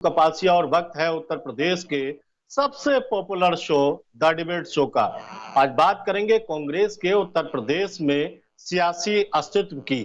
कपासिया और वक्त है उत्तर प्रदेश के सबसे popular show the debate show का। आज बात करेंगे कांग्रेस के उत्तर प्रदेश में सियासी अस्तित्व की।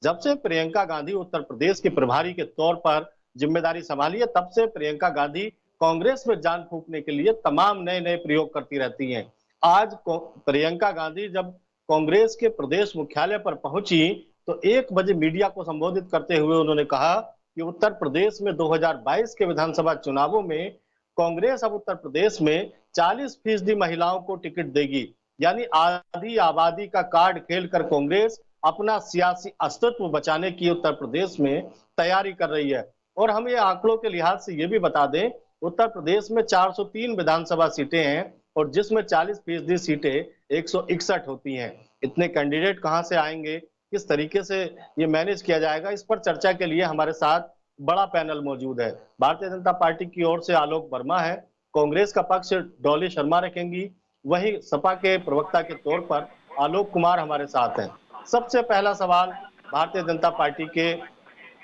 जब से प्रियंका गांधी उत्तर प्रदेश के प्रभारी के तौर पर जिम्मेदारी संभाली है, तब से प्रियंका गांधी कांग्रेस में जान फूंकने के लिए तमाम नए नए प्रयोग करती रहती हैं। आज प्रियंका गांधी जब कांग्रेस के प्रदेश मुख्यालय पर पहुंची तो 1 बजे मीडिया को संबोधित करते हुए उन्होंने कहा कि उत्तर प्रदेश में 2022 के विधानसभा चुनावों में कांग्रेस अब उत्तर प्रदेश में 40% महिलाओं को टिकट देगी। यानी आधी आबादी का कार्ड खेलकर कांग्रेस अपना सियासी अस्तित्व बचाने की उत्तर प्रदेश में तैयारी कर रही है। और हम ये आंकड़ों के लिहाज से ये भी बता दें, उत्तर प्रदेश में 403 विधानसभा सीटें हैं और जिसमें 40% सीटें 161 होती हैं। इतने कैंडिडेट कहां से आएंगे, किस तरीके से ये मैनेज किया जाएगा, इस पर चर्चा के लिए हमारे साथ बड़ा पैनल मौजूद है। भारतीय जनता पार्टी की ओर से आलोक वर्मा है, कांग्रेस का पक्ष डॉली शर्मा रखेंगी, वहीं सपा के प्रवक्ता के तौर पर आलोक कुमार हमारे साथ हैं। सबसे पहला सवाल भारतीय जनता पार्टी के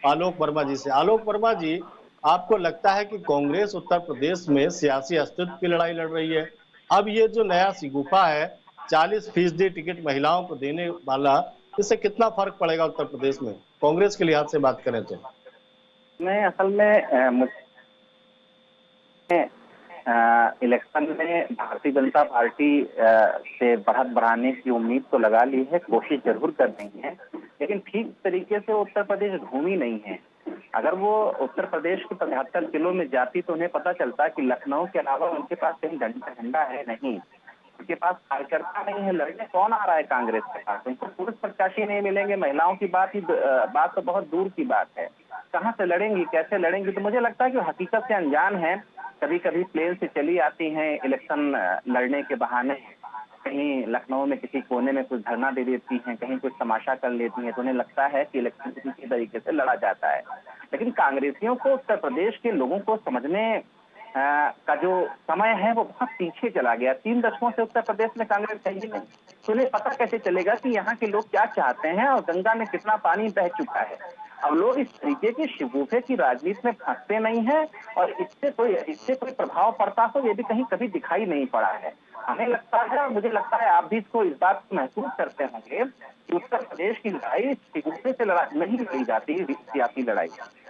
आलोक वर्मा जी से। आलोक वर्मा जी, आपको लगता है कि कांग्रेस उत्तर प्रदेश में सियासी अस्तित्व की लड़ाई लड़ रही है? अब ये जो नया सिगुफा है 40% टिकट महिलाओं को देने वाला, इससे कितना फर्क पड़ेगा उत्तर प्रदेश में कांग्रेस के लिहाज से बात करें तो? मैं असल में मुझे इलेक्शन में भारतीय जनता पार्टी से बढ़त बढ़ाने की उम्मीद तो लगा ली है, कोशिश जरूर कर रही है, लेकिन ठीक तरीके से उत्तर प्रदेश घूमी नहीं है। अगर वो उत्तर प्रदेश के 75 जिलों में जाती तो उन्हें पता चलता कि लखनऊ के अलावा उनके पास कहीं झंडा है नहीं, उनके पास कार्यकर्ता नहीं है। लड़ने कौन आ रहा है कांग्रेस के पास? उनको पुरुष प्रत्याशी नहीं मिलेंगे, महिलाओं की बात तो बहुत दूर की बात है। कहां से लड़ेंगी, कैसे लड़ेंगी? तो मुझे लगता है कि हकीकत से अनजान है। कभी कभी प्लेन से चली आती हैं इलेक्शन लड़ने के बहाने, कहीं लखनऊ में किसी कोने में कुछ धरना दे देती हैं, कहीं कुछ तमाशा कर लेती हैं, तो उन्हें लगता है कि इलेक्शन किसी तरीके से लड़ा जाता है। लेकिन कांग्रेसियों को उत्तर प्रदेश के लोगों को समझने का जो समय है वो बहुत पीछे चला गया। 3 दशकों से उत्तर प्रदेश में कांग्रेस है ही नहीं, तो उन्हें पता कैसे चलेगा कि यहाँ के लोग क्या चाहते हैं और गंगा में कितना पानी बह चुका है। अब लोग इस तरीके की शिगुफे की राजनीति में फंसते नहीं है और इससे कोई प्रभाव पड़ता हो ये भी कहीं कभी दिखाई नहीं पड़ा है। हमें लगता है और मुझे लगता है आप भी इसको इस बात को महसूस करते होंगे कि उत्तर प्रदेश की लड़ाई शिगुफे से नहीं लड़ी जाती सियासी लड़ाई।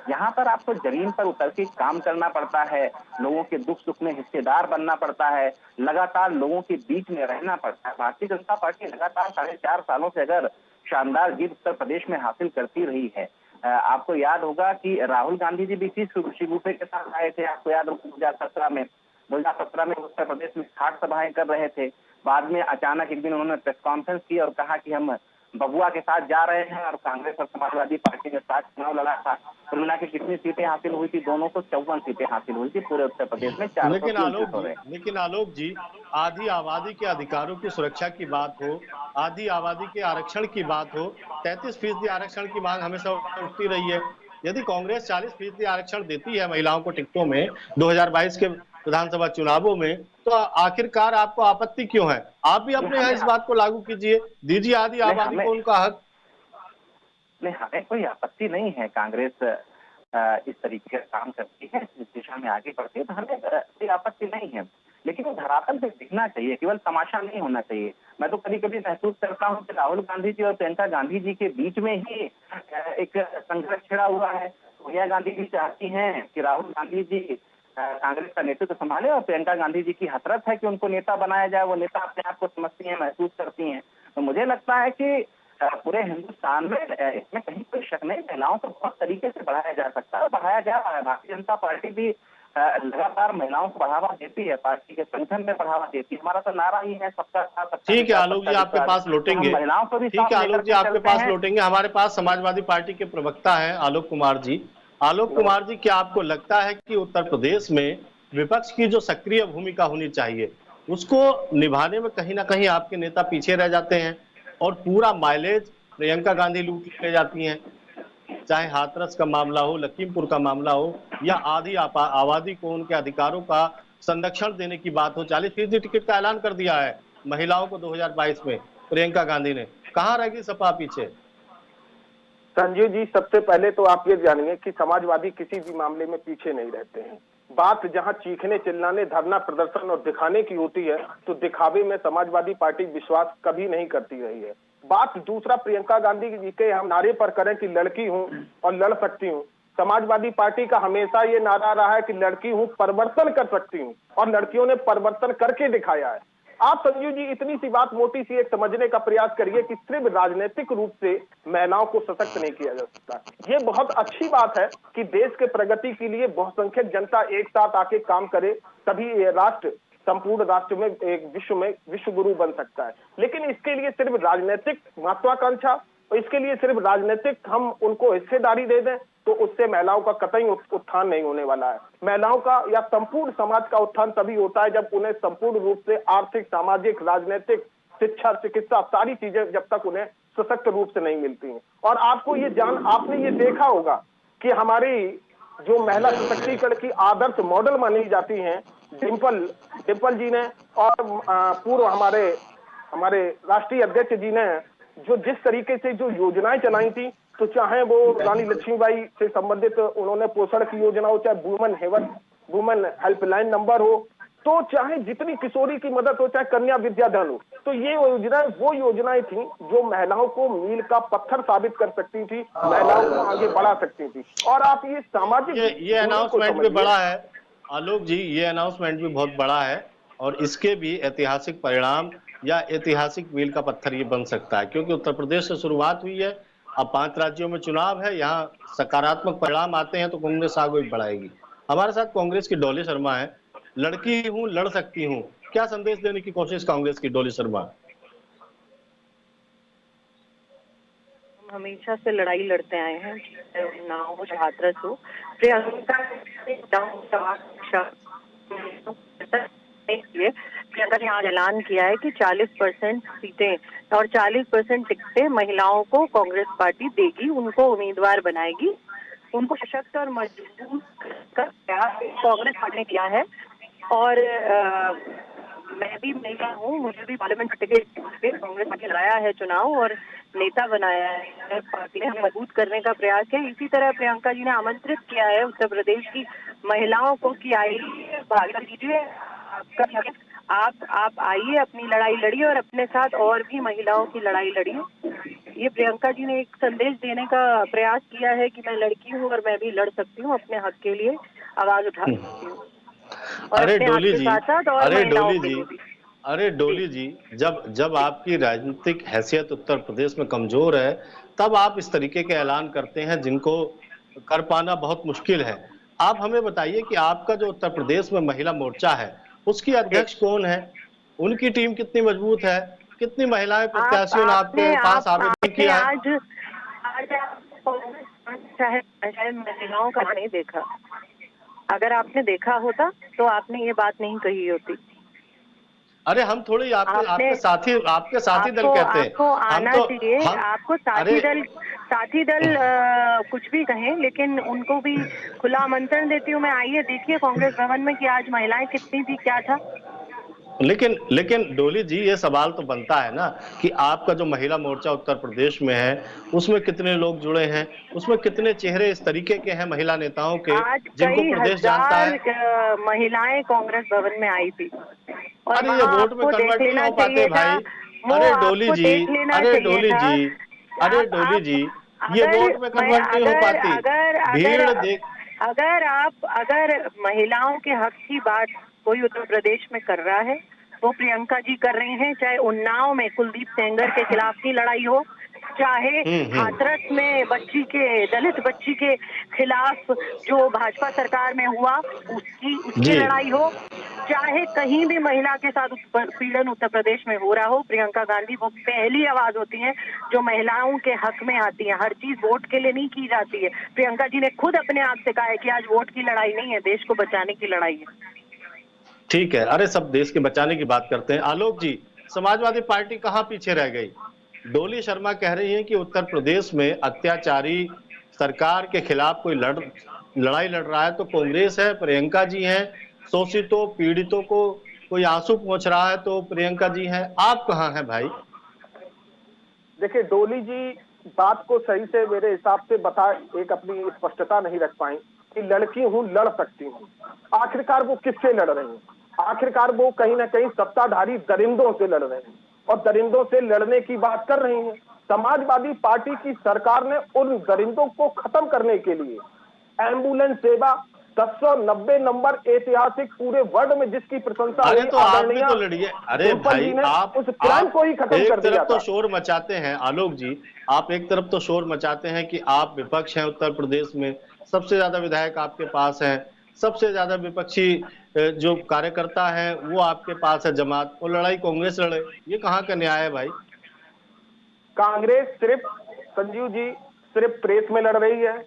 यहाँ पर आपको जमीन पर उतर के काम करना पड़ता है, लोगों के दुख सुख में हिस्सेदार बनना पड़ता है, लगातार लोगों के बीच में रहना पड़ता है। भारतीय जनता पार्टी लगातार 4.5 सालों से अगर शानदार जीत उत्तर प्रदेश में हासिल करती रही है, आपको याद होगा कि राहुल गांधी जी भी इसी शिगुफे के साथ आए थे। आपको याद होगा 2017 में उत्तर प्रदेश में 60 सभाएं कर रहे थे। बाद में अचानक एक दिन उन्होंने प्रेस कॉन्फ्रेंस की और कहा कि हम बबुआ के साथ जा रहे हैं, और कांग्रेस और समाजवादी पार्टी ने साथ चुनाव लड़ा था। कुल मिला के कितनी सीटें हासिल हुई थी? दोनों को 54 सीटें हासिल हुई थी पूरे उत्तर प्रदेश में। 403 हो रहे। लेकिन आलोक जी, आधी आबादी के अधिकारों की सुरक्षा की बात हो, आधी आबादी के आरक्षण की बात हो, 33% आरक्षण की मांग हमेशा उठती रही है। यदि कांग्रेस 40% आरक्षण देती है महिलाओं को टिकटों में 2022 के विधानसभा चुनावों में, तो आखिरकार आपको आपत्ति क्यों है? आप भी अपने यहाँ इस बात को लागू कीजिए, दीजिए आधी आबादी को उनका हक। नहीं, हमें कोई आपत्ति नहीं है। कांग्रेस इस तरीके का काम करती है, इस दिशा में आगे बढ़ती है, तो हमें कोई आपत्ति नहीं है। लेकिन वो धरातल पे दिखना चाहिए, केवल तमाशा नहीं होना चाहिए। मैं तो कभी कभी महसूस करता हूँ कि राहुल गांधी जी और प्रियंका गांधी जी के बीच में ही एक संघर्ष छिड़ा हुआ है। सोनिया गांधी जी चाहती हैं कि राहुल गांधी जी कांग्रेस का नेतृत्व संभाले, और प्रियंका गांधी जी की हसरत है कि उनको नेता बनाया जाए। वो नेता अपने आप को समझती हैं, महसूस करती हैं। तो मुझे लगता है कि पूरे हिंदुस्तान में इसमें कहीं कोई शक नहीं, महिलाओं को बहुत तरीके से बढ़ाया जा सकता है, बढ़ाया जा रहा है। भारतीय जनता पार्टी भी लगातार महिलाओं को बढ़ावा देती है, पार्टी के संगठन में बढ़ावा देती है। हमारा तो नारा ही है सबका साथ। ठीक है आलोक जी, आपके पास लौटेंगे। महिलाओं को भी ठीक है आलोक जी, आपके पास हैं। लौटेंगे। हमारे पास समाजवादी पार्टी के प्रवक्ता हैं आलोक कुमार जी। आलोक कुमार जी, क्या आपको लगता है कि उत्तर प्रदेश में विपक्ष की जो सक्रिय भूमिका होनी चाहिए उसको निभाने में कहीं ना कहीं आपके नेता पीछे रह जाते हैं और पूरा माइलेज प्रियंका गांधी लूट ले जाती हैं? चाहे हाथरस का मामला हो, लखीमपुर का मामला हो, या आधी आबादी को उनके अधिकारों का संरक्षण देने की बात हो। 40% टिकट का ऐलान कर दिया है महिलाओं को 2022 में प्रियंका गांधी ने। कहां रहेगी सपा पीछे? संजीव जी, सबसे पहले तो आप ये जानिए कि समाजवादी किसी भी मामले में पीछे नहीं रहते हैं। बात जहां चीखने, चिल्लाने, धरना प्रदर्शन और दिखाने की होती है, तो दिखावे में समाजवादी पार्टी विश्वास कभी नहीं करती रही है। बात दूसरा प्रियंका गांधी जी के हम नारे पर करें कि लड़की हूं और लड़ सकती हूं, समाजवादी पार्टी का हमेशा ये नारा रहा है कि लड़की हूं, परिवर्तन कर सकती हूं, और लड़कियों ने परिवर्तन करके दिखाया है। आप संजीव जी इतनी सी बात मोटी सी एक समझने का प्रयास करिए कि सिर्फ राजनीतिक रूप से महिलाओं को सशक्त नहीं किया जा सकता। ये बहुत अच्छी बात है कि देश के प्रगति के लिए बहुसंख्यक जनता एक साथ आके काम करे, तभी ये राष्ट्र संपूर्ण राष्ट्र में एक विश्व गुरु बन सकता है। लेकिन इसके लिए सिर्फ राजनीतिक महत्वाकांक्षा और इसके लिए सिर्फ राजनीतिक हम उनको हिस्सेदारी दे दें तो उससे महिलाओं का कतई उत्थान नहीं होने वाला है। महिलाओं का या संपूर्ण समाज का उत्थान तभी होता है जब उन्हें संपूर्ण रूप से आर्थिक, सामाजिक, राजनीतिक, शिक्षा, चिकित्सा सारी चीजें जब तक उन्हें सशक्त रूप से नहीं मिलती हैं। और आपने ये देखा होगा कि हमारी जो महिला सशक्तिकरण की आदर्श मॉडल मानी जाती हैं, डिम्पल जी ने और पूर्व हमारे राष्ट्रीय अध्यक्ष जी ने जो जिस तरीके से जो योजनाएं चलाई थी, तो चाहे वो रानी लक्ष्मीबाई से संबंधित उन्होंने पोषण की योजना हो, चाहे वुमेन हेल्पलाइन नंबर हो, तो चाहे जितनी किशोरी की मदद हो, चाहे कन्या विद्याधन हो, तो ये वो योजनाएं थी जो महिलाओं को मील का पत्थर साबित कर सकती थी, महिलाओं को आगे बढ़ा सकती थी। और आप ये सामाजिक ये अनाउंसमेंट भी बड़ा है आलोक जी, ये अनाउंसमेंट भी बहुत बड़ा है और इसके भी ऐतिहासिक परिणाम या ऐतिहासिक मील का पत्थर ये बन सकता है, क्योंकि उत्तर प्रदेश से शुरुआत हुई है, अब 5 राज्यों में चुनाव है, यहाँ सकारात्मक परिणाम आते हैं तो कांग्रेस आगे बढ़ाएगी। हमारे साथ कांग्रेस की डॉली शर्मा है। लड़की हूं, लड़ सकती हूं, क्या संदेश देने की कोशिश कांग्रेस की, डॉली शर्मा? हमेशा से लड़ाई लड़ते आए हैं, नाव हो हाथरस हो। प्रियंका प्रियंका ने आज ऐलान किया है कि 40% सीटें और 40% टिकटें महिलाओं को कांग्रेस पार्टी देगी, उनको उम्मीदवार बनाएगी, उनको सशक्त और मजबूत कर कांग्रेस पार्टी ने किया है। और मैं भी महिला हूँ, मुझे भी पार्लियामेंट टिकट कांग्रेस पार्टी लड़ाया है चुनाव और नेता बनाया है, पार्टी ने हमें मजबूत करने का प्रयास किया। इसी तरह प्रियंका जी ने आमंत्रित किया है उत्तर प्रदेश की महिलाओं को कि आइए भागीदारी कीजिए, आप आइए, अपनी लड़ाई लड़िए और अपने साथ और भी महिलाओं की लड़ाई लड़िए। ये प्रियंका जी ने एक संदेश देने का प्रयास किया है कि मैं लड़की हूँ और मैं भी लड़ सकती हूँ, अपने हक के लिए आवाज उठा सकती हूँ। अरे डोली जी, अरे जी। डोली जी, जब आपकी राजनीतिक हैसियत उत्तर प्रदेश में कमजोर है, तब आप इस तरीके के ऐलान करते हैं जिनको कर पाना बहुत मुश्किल है। आप हमें बताइए कि आपका जो उत्तर प्रदेश में महिला मोर्चा है, उसकी अध्यक्ष कौन है? उनकी टीम कितनी मजबूत है? कितनी महिलाएं प्रत्याशियों ने आपके पास आवेदन आपने किया है? शायद महिलाओं का नहीं देखा। अगर आपने देखा होता तो आपने ये बात नहीं कही होती। अरे हम थोड़ी आपके साथी दल कहते हैं। आपको हम आना तो चाहिए। हम आपको अरे साथी दल कुछ भी कहें, लेकिन उनको भी खुला आमंत्रण देती हूँ मैं, आइए देखिए कांग्रेस भवन में कि आज महिलाएं कितनी थी, क्या था। लेकिन डोली जी, ये सवाल तो बनता है ना कि आपका जो महिला मोर्चा उत्तर प्रदेश में है, उसमें कितने लोग जुड़े हैं, उसमें कितने चेहरे इस तरीके के हैं महिला नेताओं के आज जिनको कई प्रदेश जानता हजार है? महिलाएं कांग्रेस भवन में आई थी और अरे ये वहां वोट में आपको देख कन्वर्ट ही ना लेना हो पाते चाहिए था। भाई। वो अरे डोली आपको जी, देख लेना अरे चाहिए डोली था। जी, अरे डोली आप जी, ये अगर वोट में मैं कन्वर्ट नहीं हो अगर पाती। अगर अगर भीड़ देख अगर महिलाओं के हक की बात कोई उत्तर प्रदेश में कर रहा है, वो प्रियंका जी कर रही हैं। चाहे उन्नाव में कुलदीप सेंगर के खिलाफ की लड़ाई हो, चाहे हाथरस में दलित बच्ची के खिलाफ जो भाजपा सरकार में हुआ उसकी जी। लड़ाई हो, चाहे कहीं भी महिला के साथ उत्पीड़न उत्तर प्रदेश में हो रहा हो, प्रियंका गांधी वो पहली आवाज होती है जो महिलाओं के हक में आती है। हर चीज वोट के लिए नहीं की जाती है। प्रियंका जी ने खुद अपने आप से कहा है कि आज वोट की लड़ाई नहीं है, देश को बचाने की लड़ाई है। ठीक है, अरे सब देश के बचाने की बात करते हैं। आलोक जी, समाजवादी पार्टी कहाँ पीछे रह गई? डोली शर्मा कह रही हैं कि उत्तर प्रदेश में अत्याचारी सरकार के खिलाफ कोई लड़ाई लड़ रहा है तो कांग्रेस है, प्रियंका जी हैं। शोषितों पीड़ितों को कोई आंसू पहुंच रहा है तो प्रियंका जी हैं। आप कहाँ हैं भाई? देखिए डोली जी, बात को सही से मेरे हिसाब से बता, एक अपनी स्पष्टता नहीं रख पाई कि लड़की हूं, लड़ सकती हूं। आखिरकार वो किससे लड़ रही हैं? आखिरकार वो कहीं ना कहीं सत्ताधारी दरिंदों से लड़ रहे हैं, और दरिंदों से लड़ने की बात कर रही हैं। समाजवादी पार्टी की सरकार ने उन दरिंदों को खत्म करने के लिए एम्बुलेंस सेवा 1090 नंबर ऐतिहासिक पूरे वर्ल्ड में जिसकी प्रशंसा अरे हुई, तो आप भी आदरणीय तो लड़िए। अरे डिम्पल भाई जी ने उस क्राइम आप को ही खत्म एक कर दिया तरफ तो था। शोर मचाते हैं आलोक जी, आप एक तरफ तो शोर मचाते हैं कि आप विपक्ष हैं उत्तर प्रदेश में, सबसे ज्यादा विधायक आपके पास हैं, सबसे ज्यादा विपक्षी जो कार्यकर्ता है वो आपके पास है जमात, वो लड़ाई कांग्रेस लड़े, ये कहाँ का न्याय है भाई? कांग्रेस सिर्फ, संजीव जी, सिर्फ प्रेस में लड़ रही है।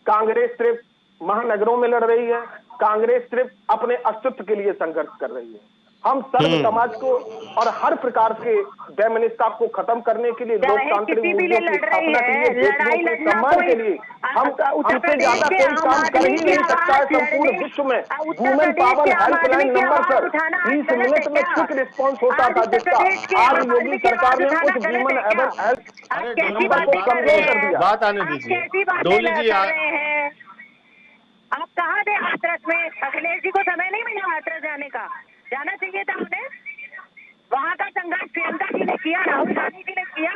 कांग्रेस सिर्फ महानगरों में लड़ रही है। कांग्रेस सिर्फ अपने अस्तित्व के लिए संघर्ष कर रही है। हम सर्व समाज को और हर प्रकार के वैमनस्यता को खत्म करने के लिए, लोकतांत्रिक किसी भी मूल्यों लिए की लड़ रही स्थापना के लिए, है, बेटियों लड़ाई के लड़ना सम्मान कोई के लिए हम उत्तर इससे प्रदेश ज्यादा के कोई आम काम कर आदमी ही की नहीं सकता है। आवाज संपूर्ण लड़ने, विश्व में उत्तर वुमेन प्रदेश पावर के आम आदमी हेल्पलाइन की नंबर आवाज पर उठाना आज 20 गलत है मिनट में क्या? क्विक रिस्पॉन्स होता आज था, उत्तर जिसका प्रदेश के आज आम योगी आदमी की सरकार आवाज ने उठाना उस गलत वीमन है क्या? हेल्थ आप अरे कैसी डोली जी नंबर को बातें कर कमजोर रहे कर हैं? दिया। बात आने आप दीजिए। कैसी बातें डोली जी कर रहे हैं? आप कहाँ थे हाथरस में? अखिलेश जी को समय नहीं मिला हाथरस जाने का? जाना चाहिए था उन्हें। वहाँ का संघर्ष प्रियंका जी ने किया, राहुल गांधी जी ने किया।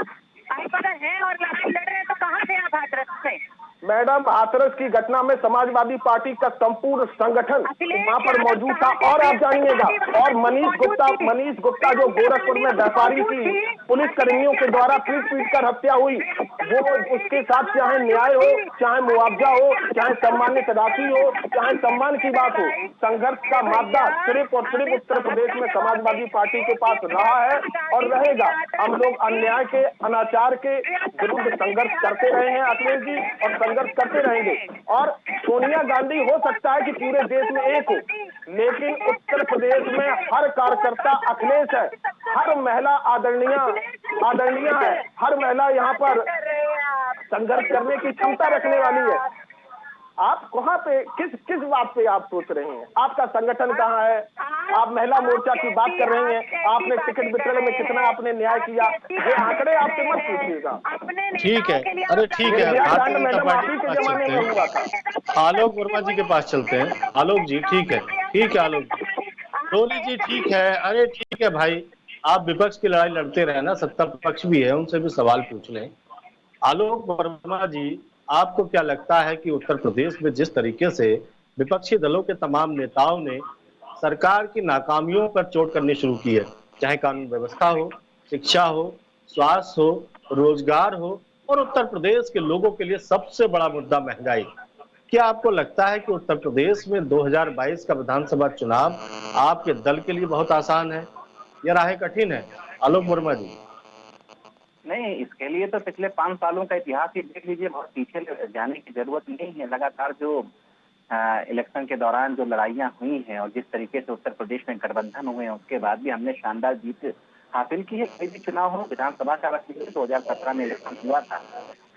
आप अगर हैं और लड़ाई लड़ रहे हैं तो कहाँ थे आप हाथरस में? मैडम, हाथरस की घटना में समाजवादी पार्टी का संपूर्ण संगठन वहां पर मौजूद था। और आप जानिएगा, और मनीष गुप्ता जो गोरखपुर में व्यापारी की पुलिस कर्मियों के द्वारा पीट कर हत्या हुई, वो उसके साथ चाहे न्याय हो, चाहे मुआवजा हो, चाहे सम्मानित राशि हो, चाहे सम्मान की बात हो, संघर्ष का मादा सिर्फ और सिर्फ उत्तर प्रदेश में समाजवादी पार्टी के पास रहा है और रहेगा। हम लोग अन्याय के, अनाचार के विरुद्ध संघर्ष करते रहे हैं अखिलेश जी, और संघर्ष करते रहेंगे। और सोनिया गांधी हो सकता है कि पूरे देश में एक हो, लेकिन उत्तर प्रदेश में हर कार्यकर्ता अखिलेश है, हर महिला आदरणीय है, हर महिला यहाँ पर संघर्ष करने की क्षमता रखने वाली है। आप कहाँ पे, किस बात पे आप सोच रहे हैं? आपका संगठन कहाँ है? आप महिला मोर्चा की बात कर रही हैं, आपने टिकट वितरण में कितना आपने न्याय किया, ये आंकड़े आपसे मत पूछिएगा। ठीक है, अरे ठीक है, निर्भया भारतीय कांड जनता मैडम पार्टी आप ही के के पास जमाने चलते में हुआ था। हैं, आलोक वर्मा जी के पास चलते हैं। आलोक जी ठीक है आलोक जी। डोली जी ठीक है, अरे ठीक है भाई, आप विपक्ष की लड़ाई लड़ते रहे ना, सत्ता पक्ष भी है, उनसे भी सवाल पूछ लें। आलोक वर्मा जी, आपको क्या लगता है कि उत्तर प्रदेश में जिस तरीके से विपक्षी दलों के तमाम नेताओं ने सरकार की नाकामियों पर चोट करनी शुरू की है, चाहे कानून व्यवस्था हो, शिक्षा हो, स्वास्थ्य हो, रोजगार हो, और उत्तर प्रदेश के लोगों के लिए सबसे बड़ा मुद्दा महंगाई, क्या आपको लगता है कि उत्तर प्रदेश में 2022 का विधानसभा चुनाव आपके दल के लिए बहुत आसान है या राहें कठिन है? आलोक वर्मा जी। नहीं, इसके लिए तो पिछले 5 सालों का इतिहास ही देख लीजिए, बहुत पीछे जाने की जरूरत नहीं है। लगातार जो इलेक्शन के दौरान जो लड़ाइयां हुई हैं और जिस तरीके से उत्तर प्रदेश में गठबंधन हुए हैं, उसके बाद भी हमने शानदार जीत हासिल की है। कोई भी चुनाव हो, विधानसभा का रख लीजिए, 2017 में इलेक्शन हुआ था,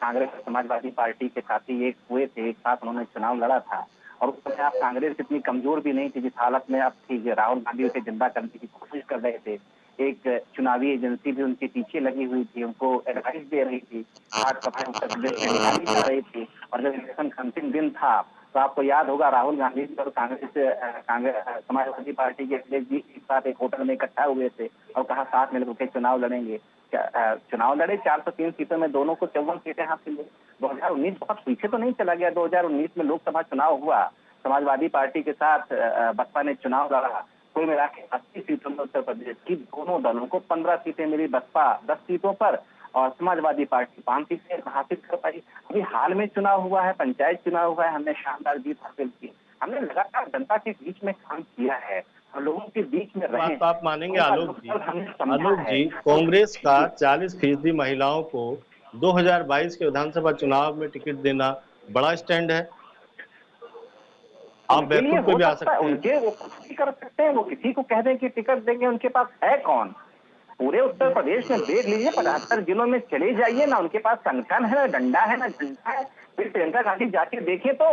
कांग्रेस और समाजवादी पार्टी के साथी एक हुए थे, एक साथ उन्होंने चुनाव लड़ा था। और उस समय आप कांग्रेस इतनी कमजोर भी नहीं थी जिस हालत में अब थी। राहुल गांधी उसे जिंदा करने की कोशिश कर रहे थे, एक चुनावी एजेंसी भी उनके पीछे लगी हुई थी, उनको एडवाइस दे रही थी, आज सभाएं उत्तर प्रदेश में निकाली जा रही थी। और जब इलेक्शन का अंतिम दिन था तो आपको याद होगा, राहुल गांधी और कांग्रेस समाजवादी पार्टी के अखिलेश जी एक साथ एक होटल में इकट्ठा हुए थे और कहा साथ मिलकर के चुनाव लड़ेंगे। चुनाव लड़े, 403 सीटों में दोनों को 54 सीटें हासिल हुई। 2019 बहुत पीछे तो नहीं चला गया। 2019 में लोकसभा चुनाव हुआ, समाजवादी पार्टी के साथ बसपा ने चुनाव लड़ा, कुल मिला के 80 सीटों में उत्तर प्रदेश की दोनों दलों को 15 सीटें मिली, बसपा 10 सीटों पर और समाजवादी पार्टी 5 सीटें हासिल कर पाई। अभी हाल में चुनाव हुआ है, पंचायत चुनाव हुआ है, हमने शानदार जीत हासिल की। हमने लगातार जनता के बीच में काम किया है और लोगों के बीच में रहे। बात तो आप मानेंगे आलोक जी, कांग्रेस का 40% महिलाओं को 2022 के विधानसभा चुनाव में टिकट देना बड़ा स्टैंड है। आप उनके लिए बैकफुट पे हो भी आ सकता है, सकते हैं। उनके वो कुछ भी कर सकते हैं, वो किसी को कह दें कि टिकट देंगे, उनके पास है कौन? पूरे उत्तर प्रदेश में देख लीजिए, 75 जिलों में चले जाइए ना, उनके पास संगठन है, ना डंडा है, ना झंडा है। फिर प्रियंका गांधी जाके देखिए तो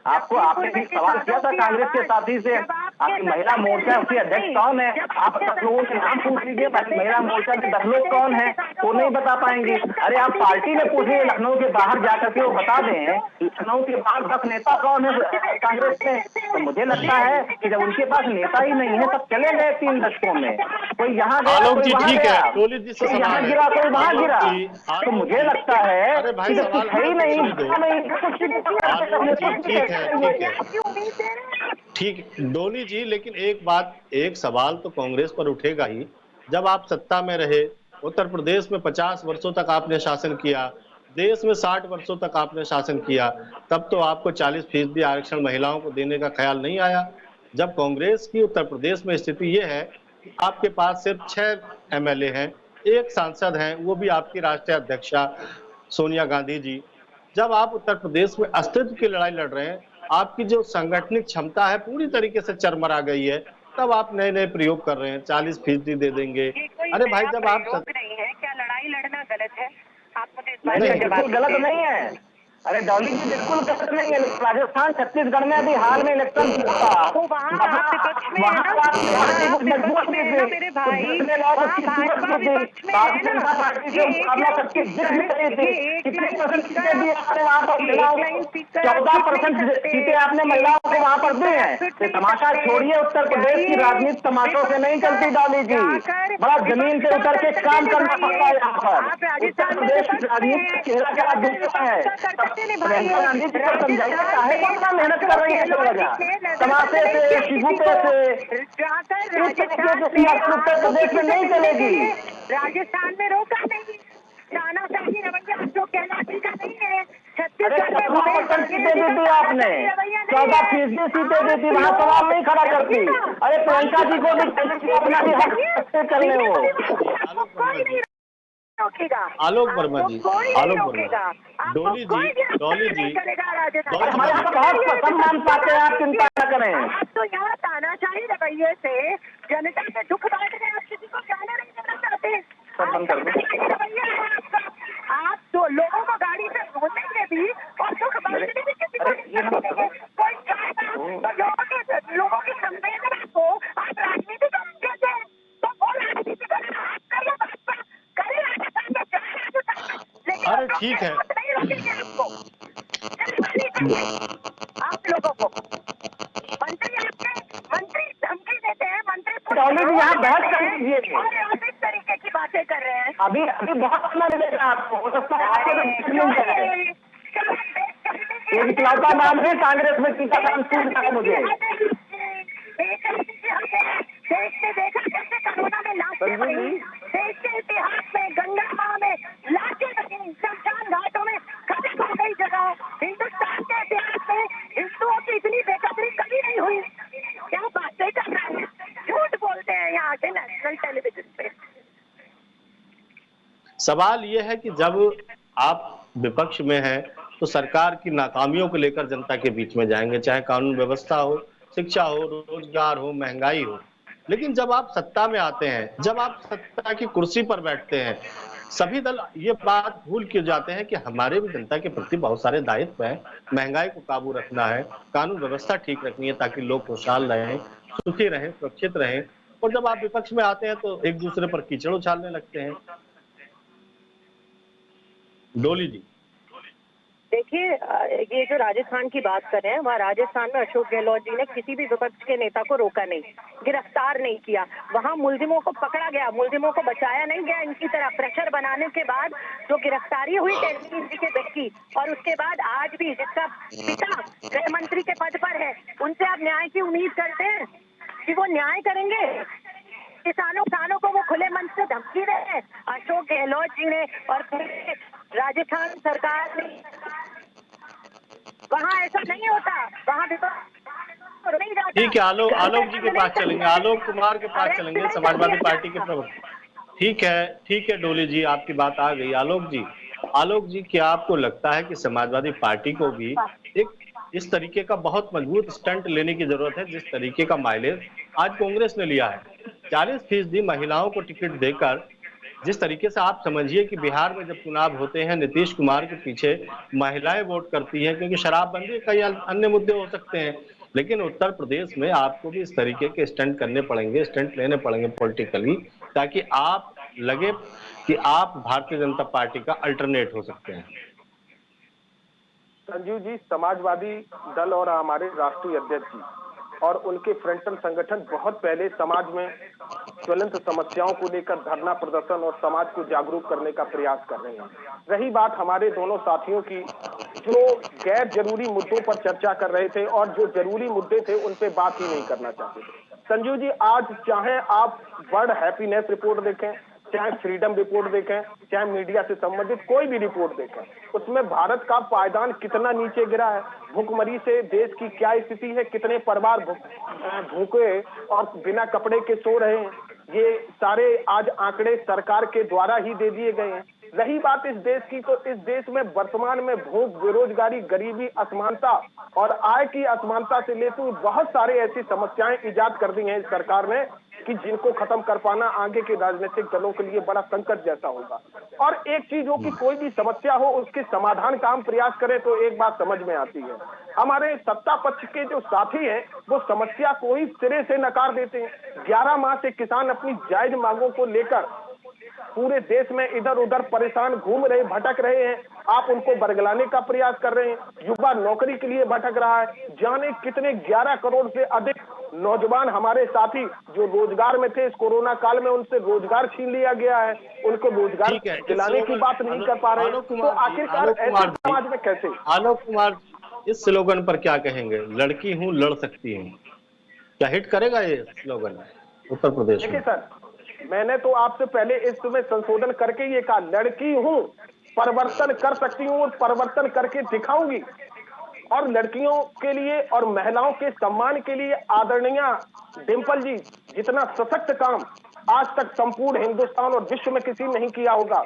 आपको, आपने भी सवाल किया था कांग्रेस के साथी से, आपकी महिला मोर्चा की अध्यक्ष कौन है? आप 10 लोगों के नाम पूछ लीजिए, बाकी महिला मोर्चा के 10 लोग कौन है वो नहीं बता पाएंगे। अरे आप पार्टी में पूछिए, लखनऊ के बाहर जाकर के वो बता दें लखनऊ के बाहर 10 नेता कौन है कांग्रेस में। तो मुझे लगता है कि जब उनके पास नेता ही नहीं है तब चले गए 3 दशकों में, कोई यहाँ गया आलोक कोई जी वहां ठीक गया, है, डोली जी से कोई यहाँ सवाल है। गिरा कोई वहां आलोक गिरा। जी, तो आलोक मुझे जी, लगता है अरे भाई कि सवाल कुछ है ही मुझे नहीं, पूछने दो। आलोक जी ठीक है, ठीक है, ठीक, डोली जी, लेकिन एक बात, एक सवाल तो कांग्रेस पर उठेगा ही। जब आप सत्ता में रहे, उत्तर प्रदेश में 50 वर्षों तक आपने शासन किया, देश में 60 वर्षों तक आपने शासन किया, तब तो आपको 40% आरक्षण महिलाओं को देने का ख्याल नहीं आया। जब कांग्रेस की उत्तर प्रदेश में स्थिति यह है कि आपके पास सिर्फ 6 एमएलए हैं, 1 सांसद हैं, वो भी आपकी राष्ट्रीय अध्यक्षा सोनिया गांधी जी। जब आप उत्तर प्रदेश में अस्तित्व की लड़ाई लड़ रहे हैं, आपकी जो सांगठनिक क्षमता है पूरी तरीके से चरमरा गई है, तब आप नए नए प्रयोग कर रहे हैं, 40% दे देंगे। ये कोई अरे भाई नया जब आप प्रयोग नहीं है, क्या लड़ाई लड़ना गलत है? आप मुझे इस बात नहीं, का जवाब बिल्कुल गलत दीजिए। नहीं है। अरे डॉली जी बिल्कुल गलत नहीं है। राजस्थान छत्तीसगढ़ में अभी हाल में इलेक्शन हुआ, तो वहाँ आप विपक्ष में है ना, वहाँ आप विपक्ष में है ना मेरे भाई, वहाँ भाजपा विपक्ष में है ना। ये एक लाइन स्पीकर, ये एक लाइन स्पीकर 14% सीटें आपने महिलाओं को वहाँ पर दी है। तमाशा छोड़िए, उत्तर प्रदेश की राजनीति तमाशों से नहीं चलती डॉली जी, बड़ा जमीन से उतर के काम करना पड़ता है यहाँ पर। उत्तर प्रदेश की राजनीति का चेहरा क्या दूसरा है। प्रियंका गांधी जी को समझाइए, काहे को इतना मेहनत कर रही है इस वजह, तमाशे से, शिबूते से, इस तरीके से सियासत उत्तर प्रदेश में नहीं चलेगी। राजस्थान में रोका नहीं, तानाशाही रवैया अशोक गहलोत जी का नहीं है। अरे छत्तीसगढ़ में 14% सीटें दी थी आपने, 14% सीटें दी थी, वहाँ सवाल नहीं खड़ा करती। अरे प्रियंका जी को भी अपना भी हक से चलने वो। आलोक वर्मा जी, आलोक वर्मा, डोली जी, डोली जी, हमारे यहाँ बहुत सम्मान पाते हैं, आप चिंता न करें। आप तो यहाँ तानाशाही रवैये से जनता के दुख बांट रहे, आप किसी को कहना नहीं देना चाहते। सब बंद कर दो। आप तो लोगों को गाड़ी से घूमेंगे भी और दुख बांटने भी किसी को नहीं देंगे। कोई चाहेगा तो लोगों की संवेदना को आप राजनीति करेंगे तो वो राजनीति करेगा, आप करिए भाजपा, करिए राजस्थान में जाए राजस्थान, लेकिन अरे ठीक है, नहीं रोकेंगे आपको, आप लोगों को। मंत्री आपके मंत्री धमकी देते हैं, मंत्री डॉली जी यहाँ बहस कर लीजिए, और इस तरीके की बातें कर रहे हैं। अभी बहुत समय मिलेगा आपको, हो सकता है आपको तो मिल जाए। एक इकलौता नाम है कांग्रेस में किसका नाम सूझ रहा है मुझे। देश में देखा कैसे कोरोना में लाशें बनी, देश के इतिहास में गंगा मां में लाशें बनी, शमशान घाटों में खत्म हो गई जगह। हिंदुस्तान के इतिहास में हिंदुओं की इतनी बेकदरी कभी नहीं हुई। क्या बातें कर रहे हैं, झूठ बोलते हैं यहाँ के नेशनल टेलीविजन पे। सवाल यह है कि जब आप विपक्ष में हैं तो सरकार की नाकामियों को लेकर जनता के बीच में जाएंगे, चाहे कानून व्यवस्था हो, शिक्षा हो, रोजगार हो, महंगाई हो। लेकिन जब आप सत्ता में आते हैं, जब आप सत्ता की कुर्सी पर बैठते हैं, सभी दल ये बात भूल के जाते हैं कि हमारे भी जनता के प्रति बहुत सारे दायित्व हैं। महंगाई को काबू रखना है, कानून व्यवस्था ठीक रखनी है ताकि लोग खुशहाल रहें, सुखी रहें, सुरक्षित रहें। और जब आप विपक्ष में आते हैं तो एक दूसरे पर कीचड़ उछालने लगते हैं। डोली जी, देखिए, ये जो राजस्थान की बात कर रहे हैं, वहाँ राजस्थान में अशोक गहलोत जी ने किसी भी विपक्ष के नेता को रोका नहीं, गिरफ्तार नहीं किया। वहाँ मुलजिमों को पकड़ा गया, मुलजिमों को बचाया नहीं गया। इनकी तरह प्रेशर बनाने के बाद जो गिरफ्तारी हुई टेलीविजन जी के व्यक्ति, और उसके बाद आज भी जिसका पिता गृह मंत्री के पद पर है, उनसे आप न्याय की उम्मीद करते हैं कि वो न्याय करेंगे? किसानों को वो खुले मन से धमकी दे रहे हैं अशोक गहलोत जी ने और राजस्थान सरकार ने। वहाँ ऐसा नहीं होता, वहाँ नहीं जाता। ठीक है, आलोक जी के पास चलेंगे, आलोक कुमार के पास चलेंगे, समाजवादी पार्टी के प्रवक्ता। ठीक है डोली जी, आपकी बात आ गई। आलोक जी, क्या आपको लगता है कि समाजवादी पार्टी को भी एक इस तरीके का बहुत मजबूत स्टंट लेने की जरूरत है जिस तरीके का माइलेज आज कांग्रेस ने लिया है? 40% महिलाओं को टिकट देकर, जिस तरीके से आप समझिए कि बिहार में जब चुनाव होते हैं नीतीश कुमार के पीछे महिलाएं वोट करती हैं, क्योंकि शराबबंदी कई अन्य मुद्दे हो सकते हैं, लेकिन उत्तर प्रदेश में आपको भी इस तरीके के स्टंट करने पड़ेंगे, स्टंट लेने पड़ेंगे पॉलिटिकली, ताकि आप लगे कि आप भारतीय जनता पार्टी का अल्टरनेट हो सकते हैं। संजीव जी, समाजवादी दल और हमारे राष्ट्रीय अध्यक्ष जी और उनके फ्रंटल संगठन बहुत पहले समाज में ज्वलंत समस्याओं को लेकर धरना प्रदर्शन और समाज को जागरूक करने का प्रयास कर रहे हैं। रही बात हमारे दोनों साथियों की, जो गैर जरूरी मुद्दों पर चर्चा कर रहे थे और जो जरूरी मुद्दे थे उन पे बात ही नहीं करना चाहते थे। संजीव जी, आज चाहे आप वर्ल्ड हैप्पीनेस रिपोर्ट देखें, चाहे फ्रीडम रिपोर्ट देखें, चाहे मीडिया से संबंधित कोई भी रिपोर्ट देखें, उसमें भारत का पायदान कितना नीचे गिरा है, भुखमरी से देश की क्या स्थिति है, कितने परिवार भूखे और बिना कपड़े के सो रहे हैं, ये सारे आज आंकड़े सरकार के द्वारा ही दे दिए गए हैं। रही बात इस देश की, तो इस देश में वर्तमान में भूख, बेरोजगारी, गरीबी, असमानता और आय की असमानता से लेते हुए बहुत सारे ऐसी समस्याएं इजाद कर दी हैं इस सरकार ने कि जिनको खत्म कर पाना आगे के राजनीतिक दलों के लिए बड़ा संकट जैसा होगा। और एक चीज हो कि कोई भी समस्या हो उसके समाधान का हम प्रयास करें तो एक बात समझ में आती है, हमारे सत्ता पक्ष के जो साथी हैं वो समस्या को ही सिरे से नकार देते हैं। 11 माह से किसान अपनी जायज मांगों को लेकर पूरे देश में इधर उधर परेशान घूम रहे, भटक रहे हैं, आप उनको बरगलाने का प्रयास कर रहे हैं। युवा नौकरी के लिए भटक रहा है, जाने कितने 11 करोड़ से अधिक नौजवान हमारे साथी जो रोजगार में थे इस कोरोना काल में उनसे रोजगार छीन लिया गया है, उनको रोजगार दिलाने की बात नहीं कर पा रहे, तो आखिरकार ऐसे समाज में कैसे? आलोक कुमार, इस स्लोगन पर क्या कहेंगे? लड़की हूं लड़ सकती हूं, क्या हिट करेगा ये स्लोगन उत्तर प्रदेश में? देखिए सर, मैंने तो आपसे पहले इसमें संशोधन करके ये कहा, लड़की हूं, परिवर्तन कर सकती हूं और परिवर्तन करके दिखाऊंगी। और लड़कियों के लिए और महिलाओं के सम्मान के लिए आदरणीय डिंपल जी जितना सशक्त काम आज तक संपूर्ण हिंदुस्तान और विश्व में किसी ने नहीं किया होगा,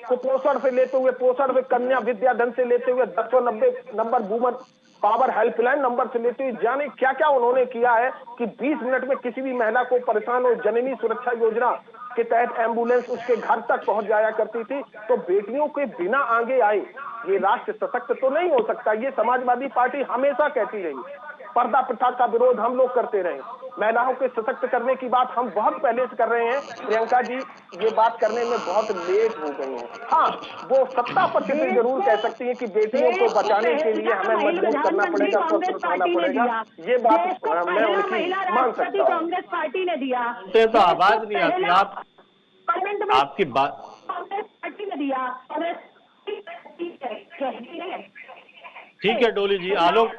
कुपोषण से लेते हुए पोषण में कन्या विद्याधन से लेते हुए 190 number woman power helpline number से लेते हुए जाने क्या क्या उन्होंने किया है कि 20 मिनट में किसी भी महिला को परेशान हो। जननी सुरक्षा योजना के तहत एम्बुलेंस उसके घर तक पहुंच जाया करती थी। तो बेटियों के बिना आगे आए ये राष्ट्र सशक्त तो नहीं हो सकता। ये समाजवादी पार्टी हमेशा कहती रही, पर्दा प्रथा का विरोध हम लोग करते रहे, महिलाओं के सशक्त करने की बात हम बहुत पहले से कर रहे हैं। प्रियंका जी ये बात करने में बहुत लेट हो गई है। हाँ, वो सत्ता पक्ष से जरूर कह सकती है कि बेटियों को बचाने के लिए हमें मजबूर करना पड़ेगा, करना पड़ेगा, ये बात मैं उनकी मान सकता हूँ। कांग्रेस पार्टी ने दिया तो आवाज नहीं आती, आप आपकी बात कांग्रेस पार्टी ने दिया। ठीक है डोली जी, आलोक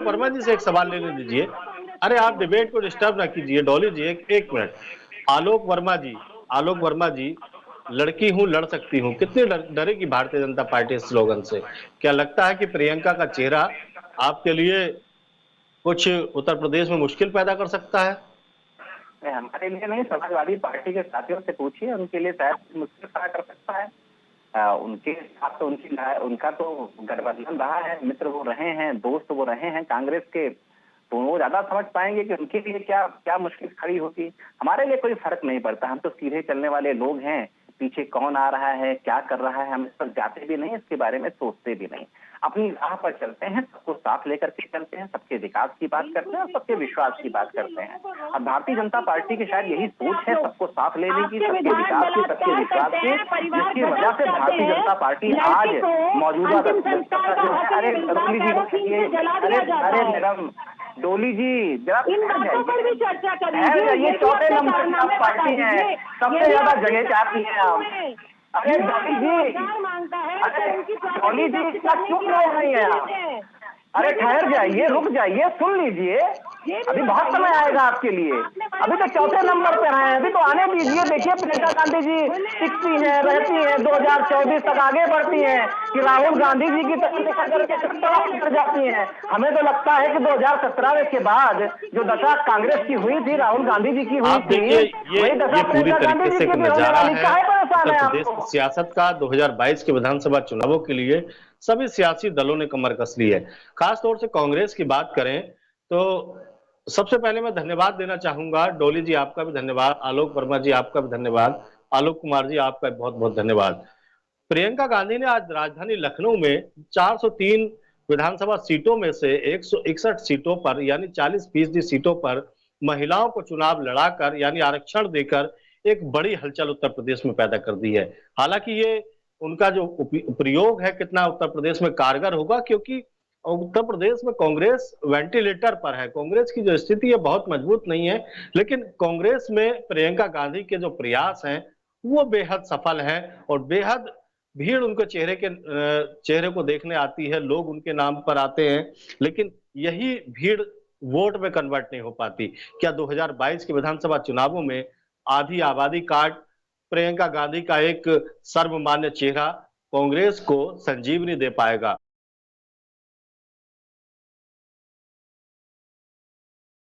वर्मा जी से एक सवाल लेने दीजिए। अरे आप डिबेट को डिस्टर्ब ना कीजिए। डोली जी एक मिनट। आलोक वर्मा जी, लड़की हूं लड़ सकती हूं, कितनी डरेगी भारतीय जनता पार्टी इस स्लोगन से? क्या लगता है कि प्रियंका का चेहरा आपके लिए कुछ उत्तर प्रदेश में मुश्किल पैदा कर सकता है? हमारे लिए नहीं, समाजवादी पार्टी के साथियों से पूछिए, उनके लिए शायद मुश्किल पैदा कर सकता है। उनके साथ तो उनका तो गठबंधन रहा है, मित्र वो रहे हैं, दोस्त वो रहे हैं कांग्रेस के, तो वो ज्यादा समझ पाएंगे कि उनके लिए क्या क्या मुश्किल खड़ी होगी। हमारे लिए कोई फर्क नहीं पड़ता, हम तो सीधे चलने वाले लोग हैं। पीछे कौन आ रहा है, क्या कर रहा है, हम इस पर जाते भी नहीं, इसके बारे में सोचते भी नहीं। अपनी राह पर चलते हैं, सबको साथ लेकर के चलते हैं, सबके विकास की बात करते हैं और सबके विश्वास की बात करते हैं। अब भारतीय जनता पार्टी की शायद यही सोच है, सबको साथ लेने की, सबके विकास की, सबके विश्वास की, जिसकी वजह से भारतीय जनता पार्टी आज मौजूदा अरे डोली जी अरे मैडम डोली जी जरा चर्चा ये चौथे नंबर की पार्टी है, सबसे ज्यादा जगह चाहती है आप। अरे डोली जी, अरे डोली जी इतना चुप रह रही है आप। अरे ठहर जाइए, रुक जाइए, सुन लीजिए, अभी बहुत समय आएगा आपके लिए। अभी तो चौथे नंबर पे हैं, अभी तो आने दीजिए। देखिए प्रियंका गांधी जी टिकती हैं, रहती हैं, 2024 तक आगे बढ़ती हैं कि राहुल गांधी जी की तरफ जाती हैं। हमें तो लगता है कि 2017 के बाद जो दशा कांग्रेस की हुई थी, राहुल गांधी जी की हुई थी, ये पूरी तरीके से एक नजारा है उत्तर प्रदेश की सियासत का। 2022 के विधानसभा चुनावों के लिए सभी सियासी दलों ने कमर कस ली है। खासतौर से कांग्रेस की बात करें तो सबसे पहले मैं धन्यवाद देना चाहूंगा। डोली जी आपका भी धन्यवाद, आलोक वर्मा जी आपका भी धन्यवाद, आलोक कुमार जी आपका भी बहुत बहुत धन्यवाद। प्रियंका गांधी ने आज राजधानी लखनऊ में 403 विधानसभा सीटों में से 161 सीटों पर यानी 40% सीटों पर महिलाओं को चुनाव लड़ाकर यानी आरक्षण देकर एक बड़ी हलचल उत्तर प्रदेश में पैदा कर दी है। हालांकि ये उनका जो प्रयोग है कितना उत्तर प्रदेश में कारगर होगा, क्योंकि उत्तर प्रदेश में कांग्रेस वेंटिलेटर पर है। कांग्रेस की जो स्थिति है बहुत मजबूत नहीं है, लेकिन कांग्रेस में प्रियंका गांधी के जो प्रयास हैं वो बेहद सफल हैं और बेहद भीड़ उनके चेहरे को देखने आती है, लोग उनके नाम पर आते हैं, लेकिन यही भीड़ वोट में कन्वर्ट नहीं हो पाती। क्या 2022 के विधानसभा चुनावों में आधी आबादी काट प्रियंका गांधी का एक सर्वमान्य चेहरा कांग्रेस को संजीवनी दे पाएगा?